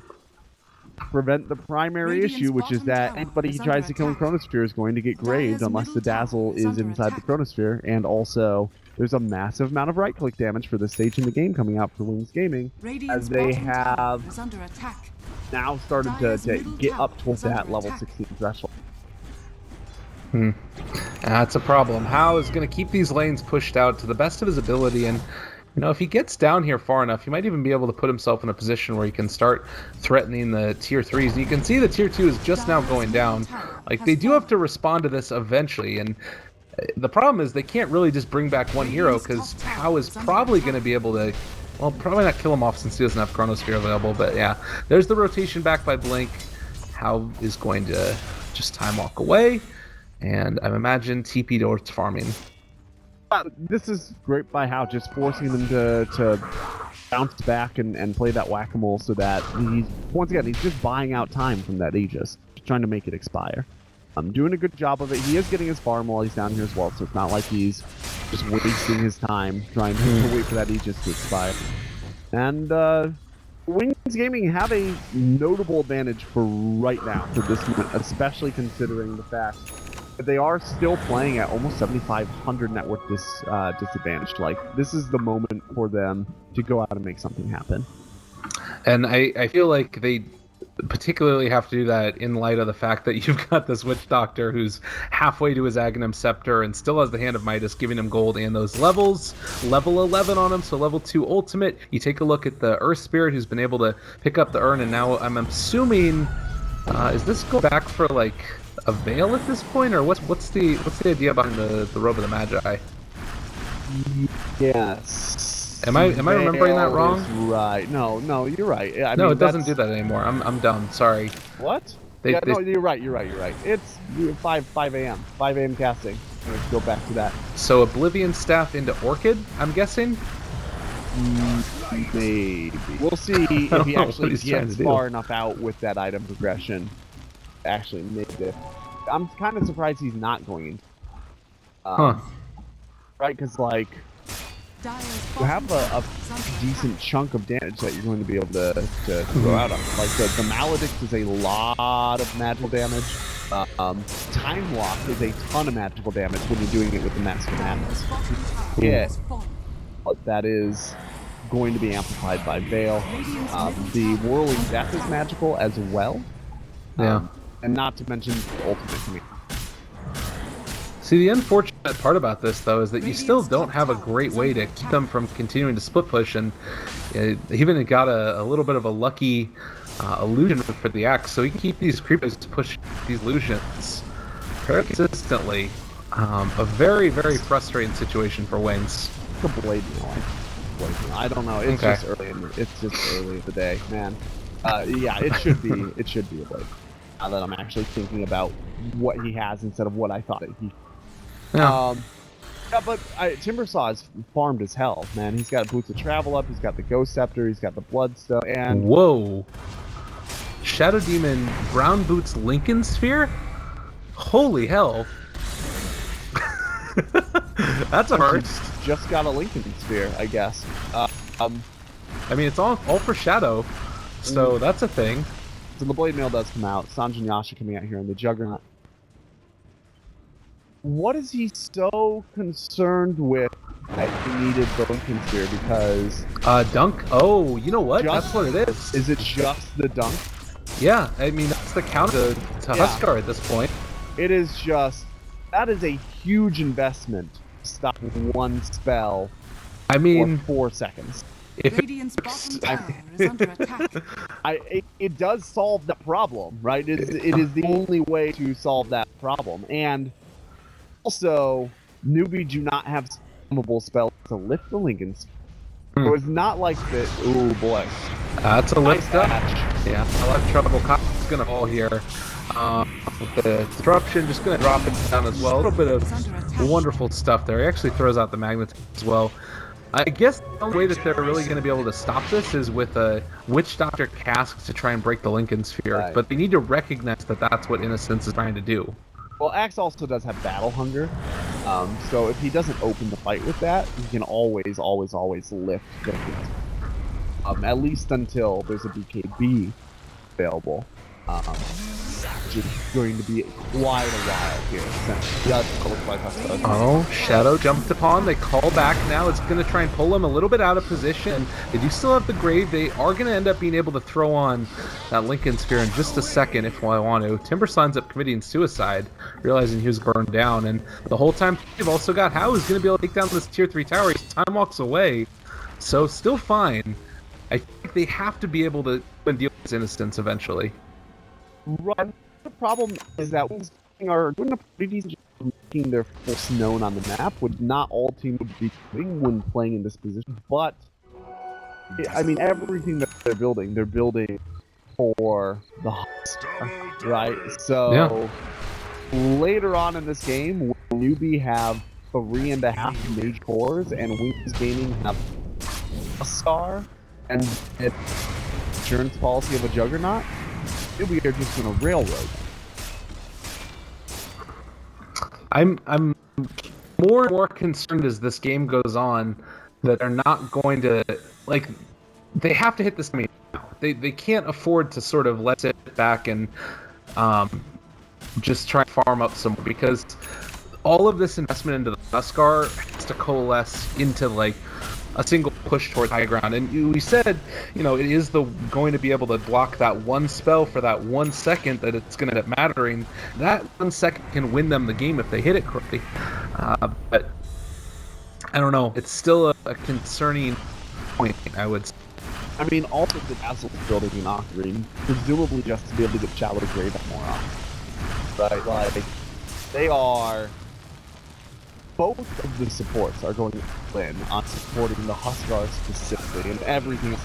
S2: prevent the primary issue, which is that anybody who tries to kill in Chronosphere is going to get graved unless the Dazzle is inside the Chronosphere, and also there's a massive amount of right-click damage for this stage in the game coming out for Wings Gaming, as they have now started to get up towards that level 16 threshold.
S1: That's a problem. How is going to keep these lanes pushed out to the best of his ability, and you know, if he gets down here far enough, he might even be able to put himself in a position where he can start threatening the tier 3s. And you can see the tier 2 is just now going down. Like, they do have to respond to this eventually, and the problem is they can't really just bring back one hero, because How is probably going to be able to, well, probably not kill him off since he doesn't have Chronosphere available, but yeah. There's the rotation back by Blink. How is going to just time walk away, and I imagine TP towards farming.
S2: This is great by How, just forcing them to bounce back and play that whack-a-mole so that he's, once again, he's just buying out time from that Aegis, just trying to make it expire. I'm doing a good job of it. He is getting his farm while he's down here as well, so it's not like he's just wasting his time trying to wait for that Aegis to expire. And Wings Gaming have a notable advantage for right now, for this moment, especially considering the fact that they are still playing at almost 7,500 net worth disadvantage. Like, this is the moment for them to go out and make something happen.
S1: And I feel like they particularly have to do that in light of the fact that you've got this Witch Doctor who's halfway to his Aghanim Scepter and still has the Hand of Midas, giving him gold and those levels. Level 11 on him, so level 2 ultimate. You take a look at the Earth Spirit who's been able to pick up the urn, and now I'm assuming, is this go back for like a veil at this point, or what's the idea behind the Robe of the Magi?
S2: Yes.
S1: Am I remembering that wrong?
S2: Right. No, you're right. I
S1: no,
S2: mean,
S1: it doesn't do that anymore. I'm dumb. Sorry.
S2: What? No, you're right. It's 5 a.m. 5 a.m. casting. Let's go back to that.
S1: So Oblivion Staff into Orchid, I'm guessing?
S2: Maybe. We'll see if he actually gets far enough out with that item progression. Actually make it. I'm kind of surprised he's not going into. Right, because like you have a decent chunk of damage that you're going to be able to throw out on. Like the Maledict is a lot of magical damage. Time Lock is a ton of magical damage when you're doing it with the Mask of Madness. Yeah, that is going to be amplified by Veil. The Whirling Death is magical as well.
S1: Yeah.
S2: And not to mention Ultimate Command.
S1: See, the unfortunate part about this, though, is that you still don't have a great way to keep them from continuing to split push, and even got a little bit of a lucky illusion for the Axe, so you can keep these creepers pushing these illusions very consistently. A very, very frustrating situation for Wings.
S2: The Blade I don't know. It's just early. It's just early in the day, man. Yeah, it should be. It should be a Blade. Now that I'm actually thinking about what he has instead of what I thought he.
S1: Yeah.
S2: Yeah, but Timbersaw is farmed as hell, man. He's got Boots of Travel up. He's got the Ghost Scepter. He's got the Bloodstone. And
S1: whoa, Shadow Demon Brown Boots Lincoln Sphere. Holy hell. That's a first.
S2: Just got a Lincoln Sphere, I guess.
S1: I mean, it's all for Shadow, so that's a thing.
S2: So the Blade Mail does come out. Sanjin Yasha coming out here, and the Juggernaut. What is he so concerned with that he needed the Lincoln Sphere? Because
S1: Dunk. Oh, you know what? That's what it is.
S2: Is it just the Dunk?
S1: Yeah, I mean that's the counter to Huskar at this point.
S2: It is just that is a huge investment to stop one spell.
S1: I mean,
S2: for 4 seconds.
S1: If
S3: Radiant's bottom tower is under attack.
S2: It does solve the problem, right? It is the only way to solve that problem. And also, Newbee do not have spammable spells to lift the Lincolns. So it's not like the ooh boy.
S1: That's a lift up.
S2: Patch.
S1: Yeah, a lot of trouble. Cop's gonna fall here. The disruption just gonna drop it down as well. A little bit of wonderful stuff there. He actually throws out the magnet as well. I guess the only way that they're really going to be able to stop this is with a Witch Doctor cask to try and break the Lincoln Sphere.
S2: Right.
S1: But they need to recognize that that's what Innocence is trying to do.
S2: Well, Axe also does have Battle Hunger, so if he doesn't open the fight with that, he can always lift Lincoln. At least until there's a BKB available. Which is going to be quite a while here.
S1: Oh, Shadow jumped upon. They call back now. It's going to try and pull him a little bit out of position. They do still have the Grave. They are going to end up being able to throw on that Lincoln Sphere in just a second if I want to. Timbersaw ends up committing suicide, realizing he was burned down. And the whole time, they've also got How who's going to be able to take down this tier 3 tower. His time walks away. So still fine. I think they have to be able to deal with his Innocence eventually.
S2: Right. The problem is that Wings are doing a pretty decent job of making their force known on the map, which not all teams would be doing when playing in this position. But, I mean, everything that they're building for the Huskar, right? So, later on in this game, when Newbee have 3.5 mage cores and Wings Gaming have a star and an insurance policy of a Juggernaut, we are just going to railroad them.
S1: I'm more and more concerned as this game goes on that they're not going to, like, they have to hit this game now. They can't afford to sort of let it back and just try and farm up some more, because all of this investment into the Huskar has to coalesce into, like, a single push towards high ground. And we said, you know, it is going to be able to block that one spell for that 1 second that it's going to end up mattering. That 1 second can win them the game if they hit it correctly. But I don't know. It's still a concerning point, I would say.
S2: I mean, also the Dazzle's building an Octarine, presumably just to be able to get Shallow Grave up more often. Right? Like, they are... Both of the supports are going to win on supporting the Huskar specifically, and everything is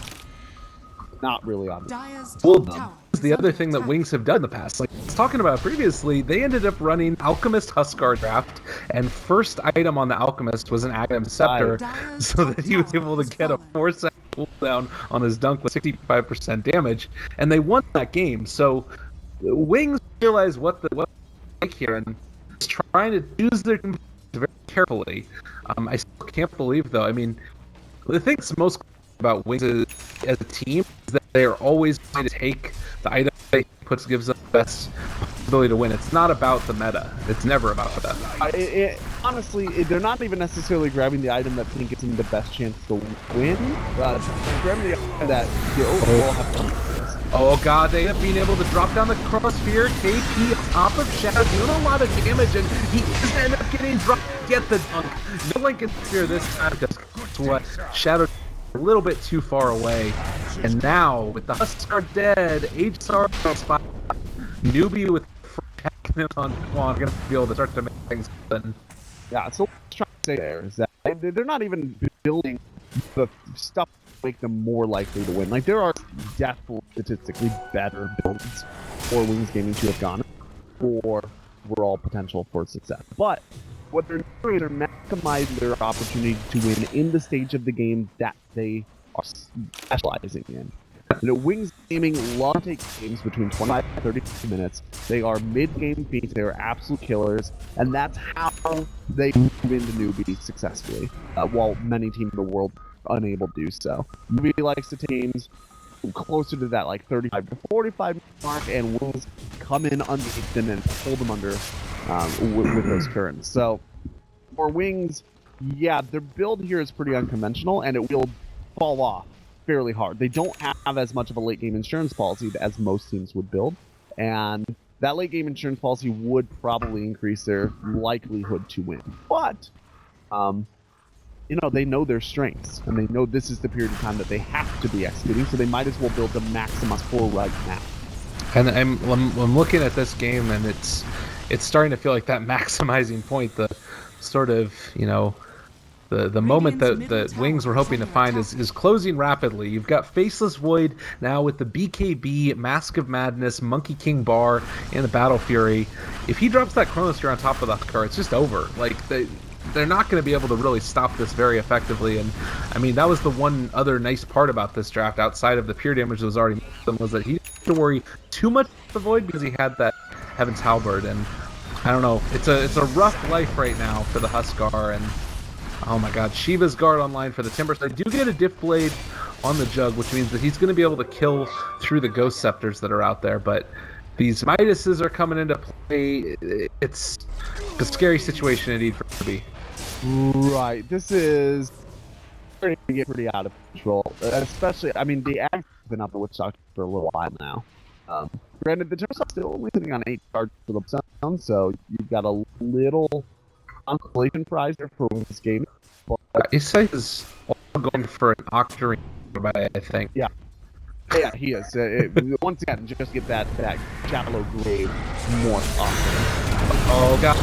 S2: not really on.
S1: Well, this is the other thing that Wings have done in the past. Like I was talking about previously, they ended up running Alchemist Huskar draft, and first item on the Alchemist was an Aghanim Scepter, so that he was able to get a 4-second cooldown on his dunk with 65% damage, and they won that game. So Wings realized what like here, and trying to choose their very carefully. I still can't believe, though. I mean, the thing that's most about Wings as a team is that they are always trying to take the item they gives them the best ability to win. It's not about the meta. It's never about that.
S2: Honestly, they're not even necessarily grabbing the item that gives them the best chance to win. They're grabbing the item that the overall have to.
S1: Oh god, they end up being able to drop down the Chronosphere. KP on top of Shadow doing a lot of damage, and he doesn't end up getting dropped. Get the dunk. No one can fear this time because what Shadow a little bit too far away. And now with the Huskar dead, HSR on spot, Newbee with him on Quan gonna be able to start to make things happen.
S2: Yeah, so what I'm trying to say there is that they're not even building the stuff to make them more likely to win. Like, there are definitely statistically better builds for Wings Gaming to have gone for overall potential for success. But what they're doing is they're maximizing their opportunity to win in the stage of the game that they are specializing in. You know, Wings Gaming love to take games between 25 and 30 minutes. They are mid-game feats. They are absolute killers, and that's how they move into Newbee successfully, while many teams in the world are unable to do so. Newbee likes to teams closer to that, like 35 to 45 mark, and Wings come in underneath them and pull them under with those currents. So for Wings, yeah, their build here is pretty unconventional, and it will fall off fairly hard. They don't have as much of a late game insurance policy as most teams would build, and that late game insurance policy would probably increase their likelihood to win. But you know, they know their strengths, and they know this is the period of time that they have to be executing, so they might as well build the Maximus for right now.
S1: And I'm looking at this game, and it's starting to feel like that maximizing point, the sort of, you know, the moment that Wings were hoping to find is closing rapidly. You've got Faceless Void now with the BKB, Mask of Madness, Monkey King Bar, and the Battle Fury. If he drops that Chronosphere on top of the car, it's just over. Like, they're not going to be able to really stop this very effectively. And I mean, that was the one other nice part about this draft, outside of the pure damage that was already done, was that he didn't have to worry too much about the Void because he had that Heaven's Halberd. And I don't know, it's a rough life right now for the Huskar. And oh my god, Shiva's guard online for the Timber. So I do get a Diff Blade on the Jug, which means that he's going to be able to kill through the Ghost Scepters that are out there. But these Midases are coming into play. It's a scary situation indeed for Newbee.
S2: Right, this is starting to get pretty out of control. Especially, I mean, the ag has been up at Witch Doctor for a little while now. Granted, the Timbersaw still only sitting on 8 cards for the sound, so you've got a little consolation prize there for Wings Gaming.
S1: His site is all going for an Octarine, I think.
S2: Yeah. Yeah, he is. Once again, just get that shallow grave more often.
S1: Oh god,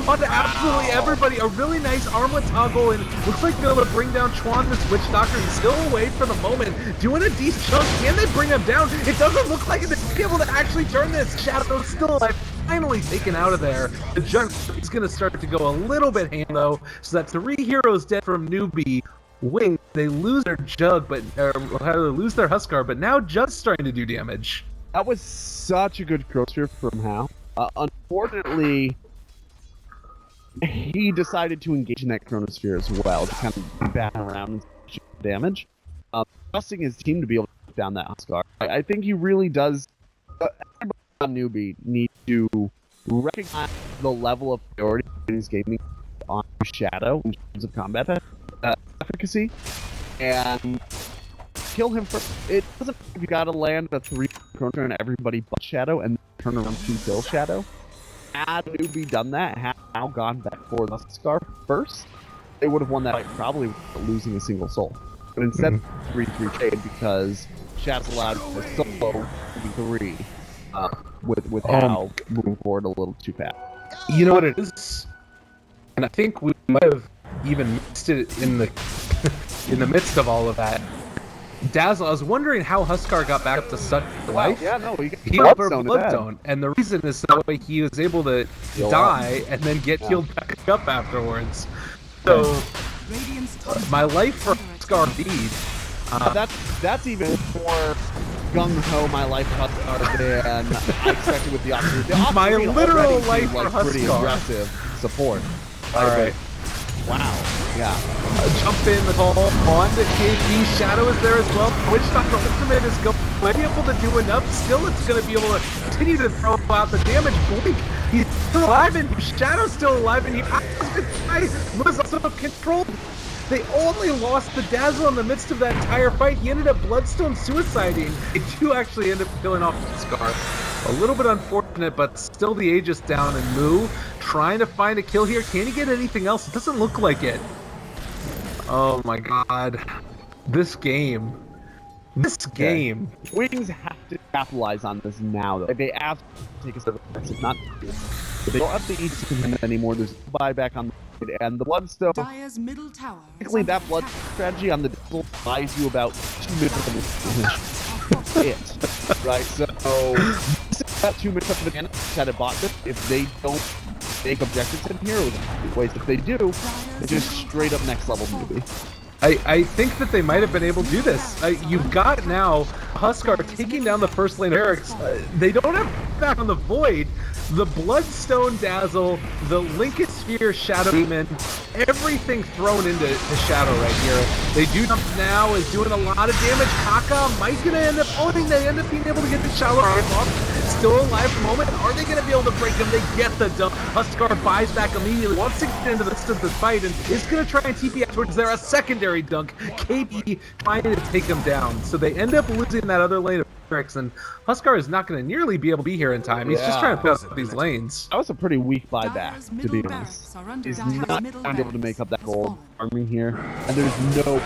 S1: on to absolutely everybody. A really nice armlet toggle, and looks like they're able to bring down Chuan, this Witch Doctor. He's still away for the moment, doing a decent chunk. Can they bring him down? It doesn't look like they're able to actually turn this. Shadow's still alive, finally taken out of there. The Jug is going to start to go a little bit ham though, so that's 3 heroes dead from Newbee. Wing, they lose their Jug, but they lose their Huskar, but now Jug's starting to do damage.
S2: That was such a good Chronosphere from Hal. Unfortunately, he decided to engage in that Chronosphere as well to kind of bat around and shoot damage, trusting his team to be able to put down that Huskar. I think he really does. Everybody on Newbee need to recognize the level of priority he's gaming on Shadow in terms of combat efficacy, and kill him first. It doesn't matter if you gotta land a 3 Chronosphere on everybody but Shadow and turn around to kill Shadow. Had Newbee done that, had now gone back for the Huskar first, they would have won that fight probably without losing a single soul. But instead, 3-3 trade because Shadow's allowed to solo 3 with Hal moving forward a little too fast.
S1: You know what it is? And I think we might have even missed it in the in the midst of all of that. Dazzle, I was wondering how Huskar got back up to such life.
S2: Yeah, no,
S1: he got Bloodstone, and the reason is that way he was able to die and then get healed back up afterwards. So, my life for Huskar indeed.
S2: That's even more gung-ho my life for Huskar, and I expected with the Ocarina.
S1: My literal life for
S2: pretty
S1: Huskar.
S2: aggressive support.
S1: Alright.
S2: Wow. Yeah.
S1: Jump in the call on the KP. Shadow is there as well. Witch Doctor Ultimate is going to be able to do enough. Still, it's going to be able to continue to throw out the damage. Blink, he's still alive, and Shadow's still alive, and he was also controlled. They only lost the Dazzle in the midst of that entire fight. He ended up Bloodstone suiciding. They do actually end up killing off Scar. A little bit unfortunate, but still the Aegis down, and Moo trying to find a kill here. Can he get anything else? It doesn't look like it. Oh my god. This game. This game.
S2: Wings have to capitalize on this now, though. They have to take a step back. If not, if they don't have the Aegis to him anymore, there's a buyback on the and the Bloodstone.
S3: Dire's middle tower.
S2: Basically, that blood strategy on the Dazzle buys you about 2 minutes of damage. It. Right? So, that 2 minutes of damage had it bought them. If they don't make objectives in here, or ways if they do, it's just straight up next level Newbee.
S1: I think that they might have been able to do this. You've got now Huskar taking down the first lane of Eric's. They don't have back on the Void. The Bloodstone Dazzle, the Lincoln Sphere Shadow Demon, everything thrown into the Shadow right here. They do jump now, is doing a lot of damage. Kaka might gonna end up owning. They end up being able to get the Shadow off. Still alive for the moment. Are they gonna be able to break him? They get the dump. Huskar buys back immediately, wants to get into the midst of the fight, and is gonna try and TP out towards there. A secondary dunk. KP trying to take him down. So they end up losing that other lane of Eric's, and Huskar is not going to nearly be able to be here in time. He's just trying to put up these lanes.
S2: That was a pretty weak buyback, to be honest. He's not going to be able to make up that gold army here, and there's no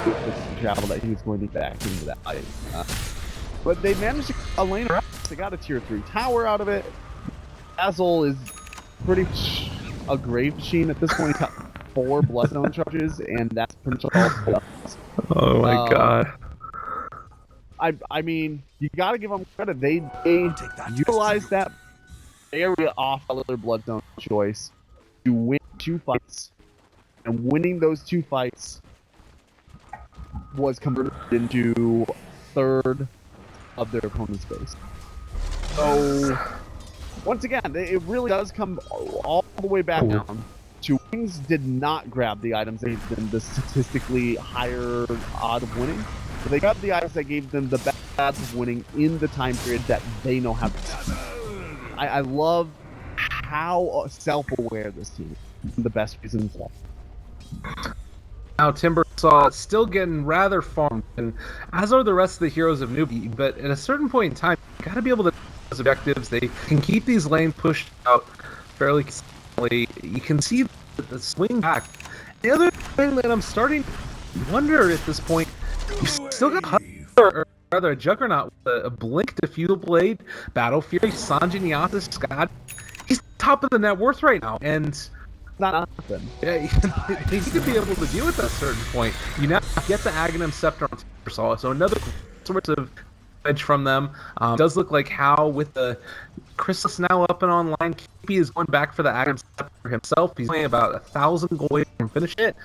S2: travel that he's going to get back into that fight. But they managed to get a lane around. They got a tier 3 tower out of it. Dazzle is pretty much a grave machine at this point. He got 4 Bloodstone charges, and that's pretty much all.
S1: Oh my god.
S2: I mean, you gotta give them credit. They utilized that area off other Bloodstone choice to win 2 fights, and winning those 2 fights was converted into 1/3 of their opponent's base. So, once again, it really does come all the way back down to Wings did not grab the items that gave them the statistically higher odd of winning. So they got the items that gave them the best odds of winning in the time period that they know how to do. I love how self-aware this team is. The best reason for.
S1: Now Timbersaw still getting rather farmed, and as are the rest of the heroes of Newbee, but at a certain point in time, you gotta be able to those objectives. They can keep these lanes pushed out fairly consistently. You can see the swing back. The other thing that I'm starting to wonder at this point, you still got Huskar, or rather a Juggernaut with a Blink, Diffusal Blade, Battle Fury, Sanjin Yasis, Scott. He's top of the net worth right now, and
S2: not nothing.
S1: Yeah, they need to be able to deal with that at a certain point. You now get the Aghanim Scepter on Timbersaw, so another sort of edge from them. Does look like how with the Chrysalis now up and online, KP is going back for the Aghanim Scepter himself. He's only about 1,000 gold from finish it.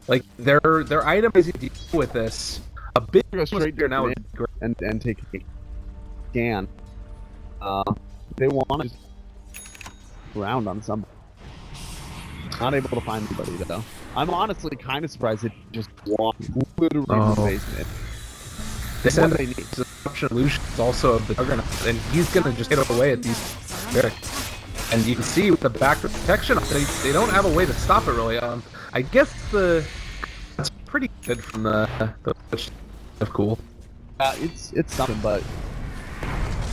S1: Like their item is to deal with this. A big
S2: go straight there now and take a scan. They want to just round on somebody. Not able to find anybody though. I'm honestly kind of surprised it just walked literally in the basement.
S1: They said they need disruption illusions also of the Juggernaut, and he's gonna just get away at these barracks. And you can see with the back protection, they don't have a way to stop it really. I guess that's pretty good from the cool.
S2: It's something, but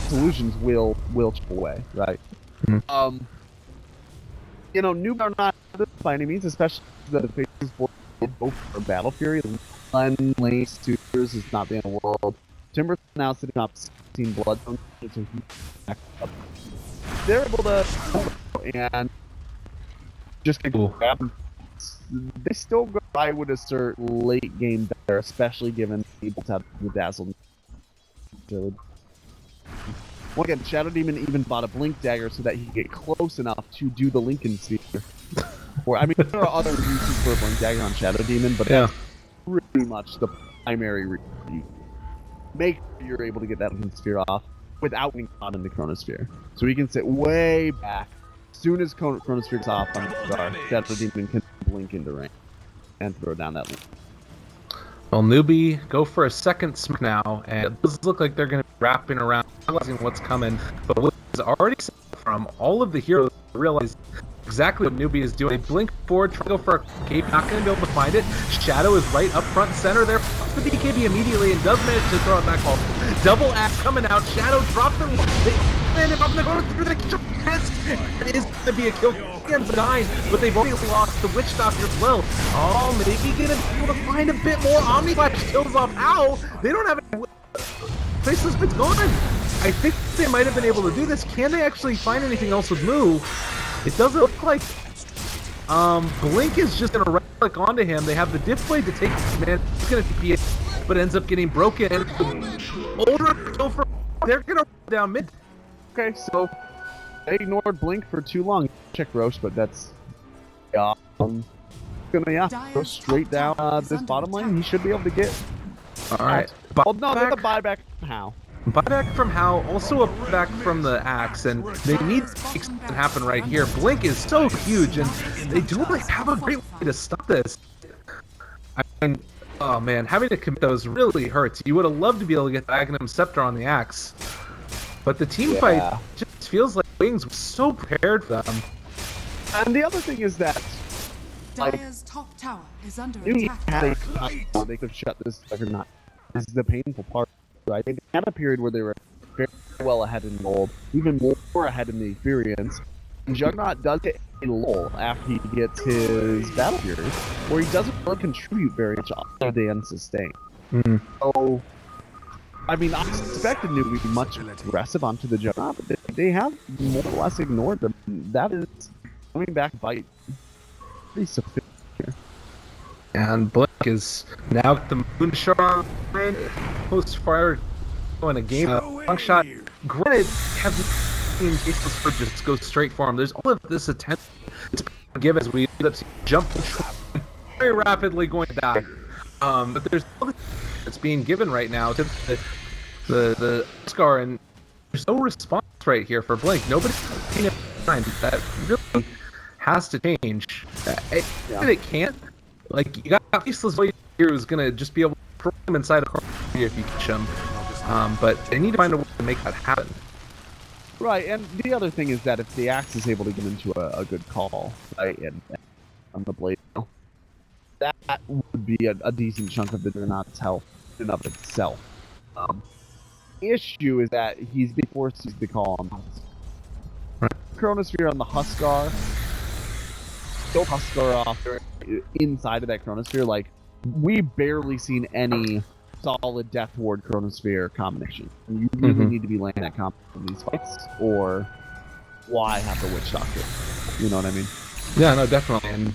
S2: solutions will chip away, right?
S1: Mm-hmm.
S2: You know, Newbee are not by any means, especially the faces for both for Battle Fury. One lanes, 2 years is not the end of the world. Timber now sitting up 16 Bloodstone, so he's back up. They're able to and just get grab them. They still go, I would assert, late game better, especially given able to have the Dazzle. Well, again, Shadow Demon even bought a Blink Dagger so that he could get close enough to do the Lincoln Sphere. Or, I mean, there are other uses for a Blink Dagger on Shadow Demon, but that's pretty much the primary reason. make sure you're able to get that sphere off without getting caught in the chronosphere. So he can sit way back. As soon as chronosphere is off on the guard, Shadow Demon can blink into range and throw down that link.
S1: Well, Newbee go for a second smack now, and it does look like they're going to be wrapping around, realizing what's coming. But what is already from all of the heroes realize exactly what Newbee is doing. They blink forward, try to go for a cape, not going to be able to find it. Shadow is right up front center there. The BKB immediately and does manage to throw it back home. Double axe coming out. Shadow dropped them. They landed up the corner through the chest. It is going to be a kill. Hands dying, but they've only lost the Witch Doctor as well. Oh, maybe gonna be able to find a bit more. Omniflash kills off Owl. They don't have any. Faceless Bit's gone. I think they might have been able to do this. Can they actually find anything else with Moo? It doesn't look like Blink is just gonna right click onto him. They have the diff blade to take this man. It's gonna be, but ends up getting broken. Older kill for. They're gonna down mid.
S2: Okay, so they ignored Blink for too long. Check Roche, but that's gonna go straight down this bottom lane. He should be able to get.
S1: All right.
S2: Oh no, they're the buyback how.
S1: Buyback from Hal, also a buyback from the Axe, and they need to make something happen right here. Blink is so huge, and they don't really have a great way to stop this. I mean, oh man, having to commit those really hurts. You would have loved to be able to get the Agnum Scepter on the Axe, but the team fight just feels like Wings was so prepared for them.
S2: And the other thing is that
S3: Dire's top tower is under
S2: they
S3: attack.
S2: could have shut this or not. This is the painful part. Right? They had a period where they were very well ahead in gold, even more ahead in the experience. And Juggernaut does get a lull after he gets his Battle Fury, where he doesn't really contribute very much other than sustain. So, I mean, I expected Newbee to be much aggressive onto the Juggernaut, but they have more or less ignored them. That is coming back bite pretty sufficient here.
S1: And Blink is now at the Moonshot post fire going a game. Long shot. Granted, have seen Faceless Bird just go straight for him. There's all of this attention to give as we end up seeing jump very rapidly going to die. But there's all this that's being given right now to the Scar, and there's no response right here for Blink. Nobody's paying it mind. That really has to change. It can't. Like, you got Faceless Void here who's gonna just be able to throw him inside a corner if you catch him. But they need to find a way to make that happen.
S2: Right, and the other thing is that if the Axe is able to get into a good call, right, and on the blade, that would be a decent chunk of the Juggernaut's health in and of itself. The issue is that he's being forced to use the call on Chronosphere on the Huskar. Still Huskar off inside of that Chronosphere. Like, we barely seen any solid Death Ward Chronosphere combination. And you really need to be landing that comp in these fights, or why have the Witch Doctor? You know what I mean?
S1: Yeah, no, definitely. And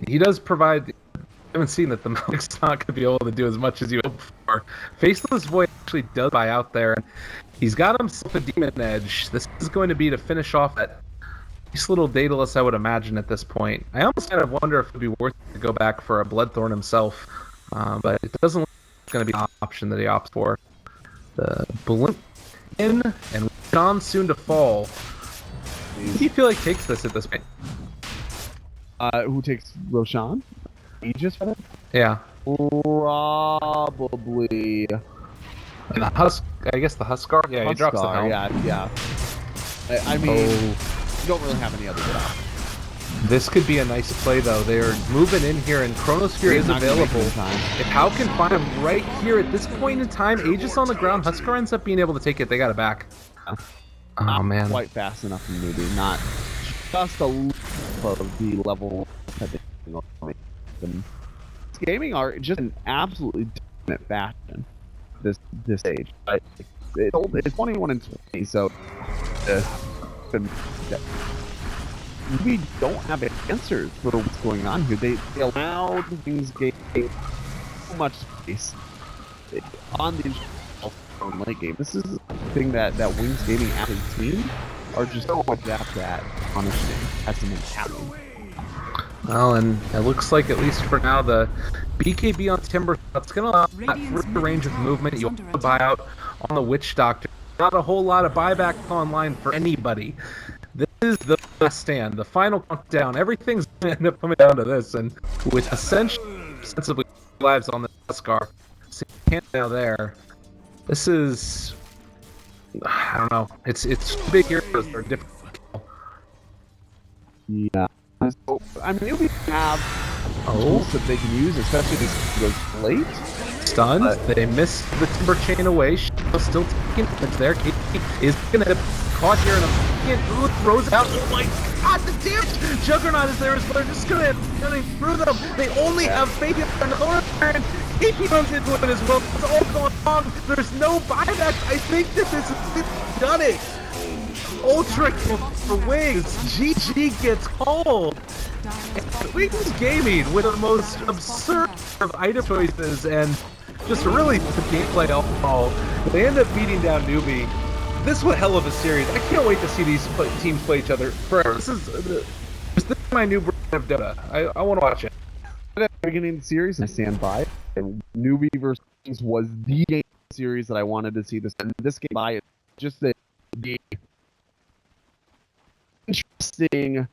S1: he does provide. I haven't seen that the Malik's not going to be able to do as much as you hope for. Faceless Void actually does buy out there. He's got himself a Demon Edge. This is going to be to finish off that nice little Daedalus, I would imagine, at this point. I almost kind of wonder if it would be worth it to go back for a Bloodthorn himself. But it doesn't look like it's going to be an option that he opts for. The Blink in and Sean soon to fall. Who do you feel like takes this at this point?
S2: Who takes Roshan? Aegis for it?
S1: Yeah.
S2: Probably.
S1: And I guess the Huskar? Yeah, he drops the helm.
S2: Yeah. I mean, you don't really have any other good options.
S1: This could be a nice play, though. They are moving in here, and Chronosphere is available. If Hal can find him right here at this point in time, Aegis on the ground, Huskar ends up being able to take it. They got it back.
S2: Not
S1: man.
S2: quite fast enough in Newbee. Not just a little of the level that they gaming are just an absolutely dominant fashion this stage. It's 21 and 20, so we don't have answers for what's going on here. They allowed Wings Game so much space on the late game. This is the thing that Wings Gaming as a team are just so adept at punishing as a mentality.
S1: Well, and it looks like, at least for now, the BKB on Timber, that's going to allow that further range of movement. You want to buy out on the Witch Doctor. Not a whole lot of buyback online for anybody. This is the last stand, the final countdown. Everything's going to end up coming down to this, and with essentially sensibly lives on the Huskar, now there. This is, I don't know. It's big heroes that are different.
S2: Yeah. So, I mean, we have tools that they can use, especially this goes late.
S1: Stunned. They miss the Timber Chain away. Shadow's still taking damage there. KP is going to end up caught here in a second. Ooh, throws it out. Oh my god, the damage! Juggernaut is there as well. They're just going to end up running through them. They only have Fabian on the corner, and KP runs into it as well. It's all going wrong. There's no buyback. I think that this has done it. Ultra kill for Wings. GG gets called. And Wings Gaming with the most absurd of item choices and just really the gameplay overall. They end up beating down Newbee. This was a hell of a series. I can't wait to see these teams play each other forever. This is my new brand of Dota. I want to watch it.
S2: At the beginning of the series, I stand by. And Newbee versus Wings was the game series that I wanted to see. This game by just the interesting